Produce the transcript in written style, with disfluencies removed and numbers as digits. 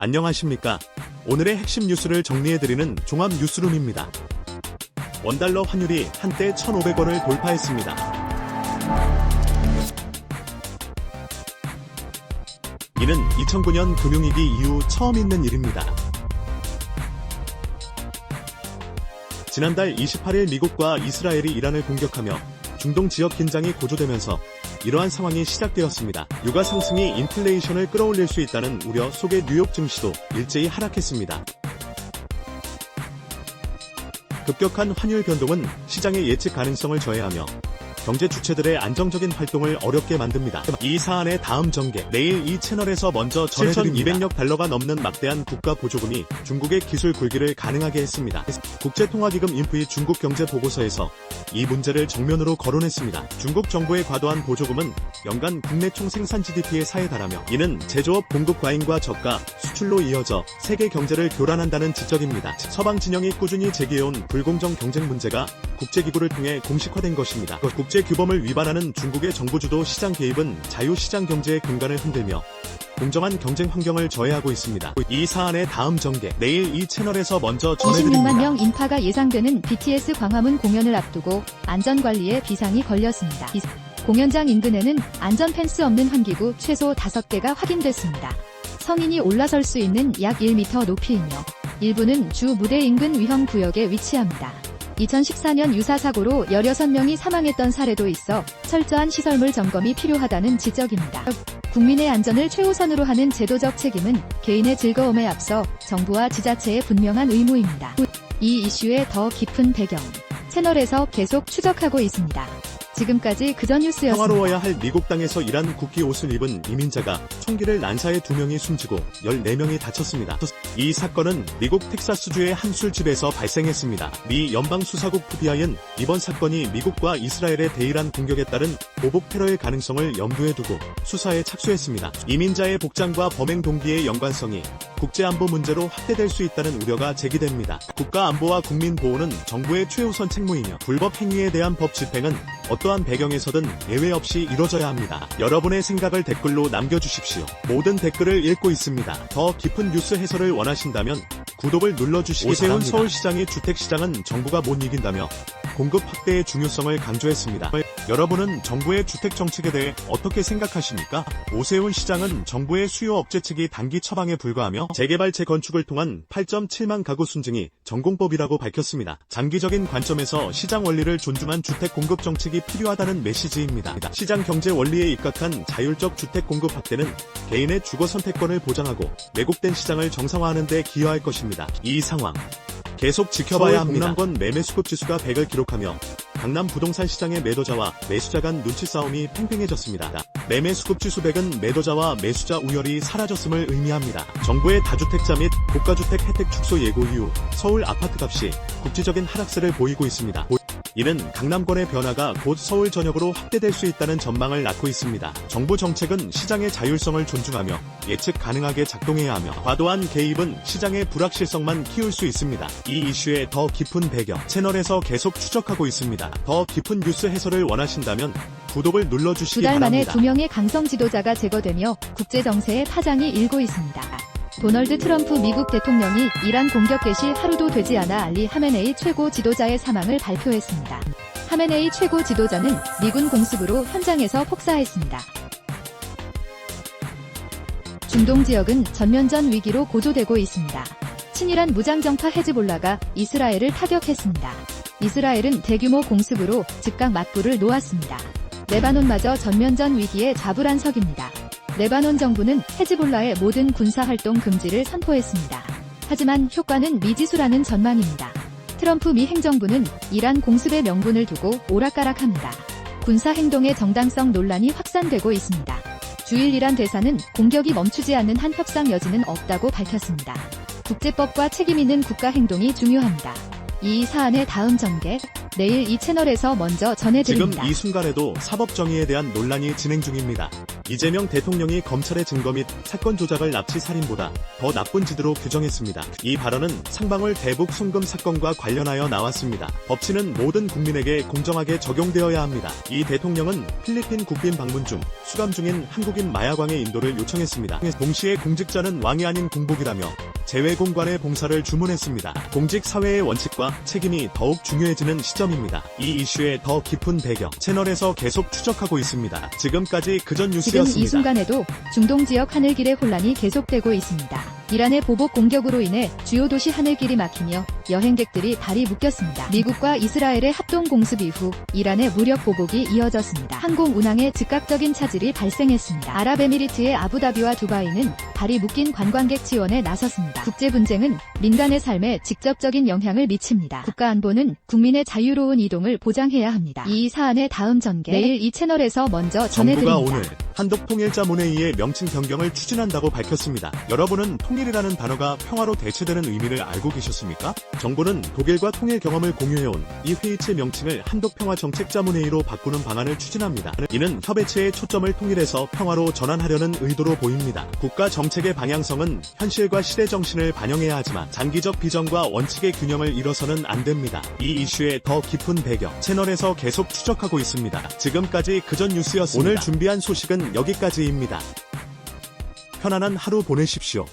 안녕하십니까. 오늘의 핵심 뉴스를 정리해드리는 종합 뉴스룸입니다. 원달러 환율이 한때 1,500원을 돌파했습니다. 이는 2009년 금융위기 이후 처음 있는 일입니다. 지난달 28일 미국과 이스라엘이 이란을 공격하며 중동 지역 긴장이 고조되면서 이러한 상황이 시작되었습니다. 유가 상승이 인플레이션을 끌어올릴 수 있다는 우려 속에 뉴욕 증시도 일제히 하락했습니다. 급격한 환율 변동은 시장의 예측 가능성을 저해하며 경제 주체들의 안정적인 활동을 어렵게 만듭니다. 이 사안의 다음 전개, 내일 이 채널에서 먼저 전해드립니다. 7,200억 달러가 넘는 막대한 국가 보조금이 중국의 기술 굴기를 가능하게 했습니다. 국제통화기금 인프이 중국 경제 보고서에서 이 문제를 정면으로 거론했습니다. 중국 정부의 과도한 보조금은 연간 국내 총생산 GDP의 4에 달하며 이는 제조업 공급 과잉과 저가, 수출로 이어져 세계 경제를 교란한다는 지적입니다. 서방 진영이 꾸준히 제기해온 불공정 경쟁 문제가 국제기구를 통해 공식화된 것입니다. 국제규범을 위반하는 중국의 정부주도 시장 개입은 자유시장 경제의 근간을 흔들며 공정한 경쟁 환경을 저해하고 있습니다. 이 사안의 다음 전개, 내일 이 채널에서 먼저 전해드립니다. 26만 명 인파가 예상되는 BTS 광화문 공연을 앞두고 안전관리에 비상이 걸렸습니다. 공연장 인근에는 안전 펜스 없는 환기구 최소 5개가 확인됐습니다. 성인이 올라설 수 있는 약 1m 높이이며 일부는 주 무대 인근 위험 구역에 위치합니다. 2014년 유사 사고로 16명이 사망했던 사례도 있어 철저한 시설물 점검이 필요하다는 지적입니다. 국민의 안전을 최우선으로 하는 제도적 책임은 개인의 즐거움에 앞서 정부와 지자체의 분명한 의무입니다. 이 이슈의 더 깊은 배경, 채널에서 계속 추적하고 있습니다. 지금까지 그전 뉴스였습니다. 평화로워야 할 미국 땅에서 이란 국기 옷을 입은 이민자가 총기를 난사해 2명이 숨지고 14명이 다쳤습니다. 이 사건은 미국 텍사스주의 한 술집에서 발생했습니다. 미 연방수사국 FBI는 이번 사건이 미국과 이스라엘의 대이란 공격에 따른 보복 테러의 가능성을 염두에 두고 수사에 착수했습니다. 이민자의 복장과 범행 동기의 연관성이 국제안보 문제로 확대될 수 있다는 우려가 제기됩니다. 국가안보와 국민보호는 정부의 최우선 책무이며 불법 행위에 대한 법 집행은 어떠한 배경에서든 예외 없이 이뤄져야 합니다. 여러분의 생각을 댓글로 남겨주십시오. 모든 댓글을 읽고 있습니다. 더 깊은 뉴스 해설을 원하신다면 구독을 눌러주시기 바랍니다. 오세훈 서울시장의 주택시장은 정부가 못 이긴다며 공급 확대의 중요성을 강조했습니다. 여러분은 정부의 주택 정책에 대해 어떻게 생각하십니까? 오세훈 시장은 정부의 수요 억제 측이 단기 처방에 불과하며 재개발 재건축을 통한 8.7만 가구 순증이 전공법이라고 밝혔습니다. 장기적인 관점에서 시장 원리를 존중한 주택 공급 정책이 필요하다는 메시지입니다. 시장 경제 원리에 입각한 자율적 주택 공급 확대는 개인의 주거 선택권을 보장하고 왜곡된 시장을 정상화하는 데 기여할 것입니다. 이 상황 계속 지켜봐야 합니다. 강남권 매매 수급 지수가 100을 기록하며 강남 부동산 시장의 매도자와 매수자 간 눈치 싸움이 팽팽해졌습니다. 매매 수급 지수 100은 매도자와 매수자 우열이 사라졌음을 의미합니다. 정부의 다주택자 및 고가주택 혜택 축소 예고 이후 서울 아파트값이 국지적인 하락세를 보이고 있습니다. 이는 강남권의 변화가 곧 서울 전역으로 확대될 수 있다는 전망을 낳고 있습니다. 정부 정책은 시장의 자율성을 존중하며 예측 가능하게 작동해야 하며 과도한 개입은 시장의 불확실성만 키울 수 있습니다. 이 이슈의 더 깊은 배경, 채널에서 계속 추적하고 있습니다. 더 깊은 뉴스 해설을 원하신다면 구독을 눌러주시기 바랍니다. 2달 만에 2명의 강성 지도자가 제거되며 국제정세에 파장이 일고 있습니다. 도널드 트럼프 미국 대통령이 이란 공격 개시 하루도 되지 않아 알리 하메네이 최고 지도자의 사망을 발표했습니다. 하메네이 최고 지도자는 미군 공습으로 현장에서 폭사했습니다. 중동 지역은 전면전 위기로 고조되고 있습니다. 친이란 무장정파 헤즈볼라가 이스라엘을 타격했습니다. 이스라엘은 대규모 공습으로 즉각 맞불을 놓았습니다. 레바논마저 전면전 위기에 좌불안석입니다. 레바논 정부는 헤즈볼라의 모든 군사활동 금지를 선포했습니다. 하지만 효과는 미지수라는 전망입니다. 트럼프 미 행정부는 이란 공습의 명분을 두고 오락가락합니다. 군사행동의 정당성 논란이 확산되고 있습니다. 주일 이란 대사는 공격이 멈추지 않는 한 협상 여지는 없다고 밝혔습니다. 국제법과 책임 있는 국가 행동이 중요합니다. 이 사안의 다음 전개, 내일 이 채널에서 먼저 지금 전해드립니다. 이 순간에도 사법정의에 대한 논란이 진행 중입니다. 이재명 대통령이 검찰의 증거 및 사건 조작을 납치 살인보다 더 나쁜 짓으로 규정했습니다. 이 발언은 상방울 대북 송금 사건과 관련하여 나왔습니다. 법치는 모든 국민에게 공정하게 적용되어야 합니다. 이 대통령은 필리핀 국빈 방문 중 수감 중인 한국인 마야광의 인도를 요청했습니다. 동시에 공직자는 왕이 아닌 공복이라며 재외공관의 봉사를 주문했습니다. 공직 사회의 원칙과 책임이 더욱 중요해지는 시점입니다. 이 이슈의 더 깊은 배경 채널에서 계속 추적하고 있습니다. 지금까지 그전 지금 뉴스였습니다. 이 순간에도 중동 지역 하늘길의 혼란이 계속되고 있습니다. 이란의 보복 공격으로 인해 주요 도시 하늘길이 막히며 여행객들이 발이 묶였습니다. 미국과 이스라엘의 합동 공습 이후 이란의 무력 보복이 이어졌습니다. 항공 운항에 즉각적인 차질이 발생했습니다. 아랍에미리트의 아부다비와 두바이는 발이 묶인 관광객 지원에 나섰습니다. 국제 분쟁은 민간의 삶에 직접적인 영향을 미칩니다. 국가 안보는 국민의 자유로운 이동을 보장해야 합니다. 이 사안의 다음 전개 내일 이 채널에서 먼저 정부가 전해드립니다. 오늘 한독통일자문회의의 명칭 변경을 추진한다고 밝혔습니다. 여러분은 통일이라는 단어가 평화로 대체되는 의미를 알고 계셨습니까? 정부는 독일과 통일 경험을 공유해온 이 회의체 명칭을 한독평화정책자문회의로 바꾸는 방안을 추진합니다. 이는 협의체의 초점을 통일해서 평화로 전환하려는 의도로 보입니다. 국가 정책의 방향성은 현실과 시대 정신을 반영해야 하지만 장기적 비전과 원칙의 균형을 잃어서는 안 됩니다. 이 이슈의 더 깊은 배경 채널에서 계속 추적하고 있습니다. 지금까지 그전 뉴스였습니다. 오늘 준비한 소식은 여기까지입니다. 편안한 하루 보내십시오.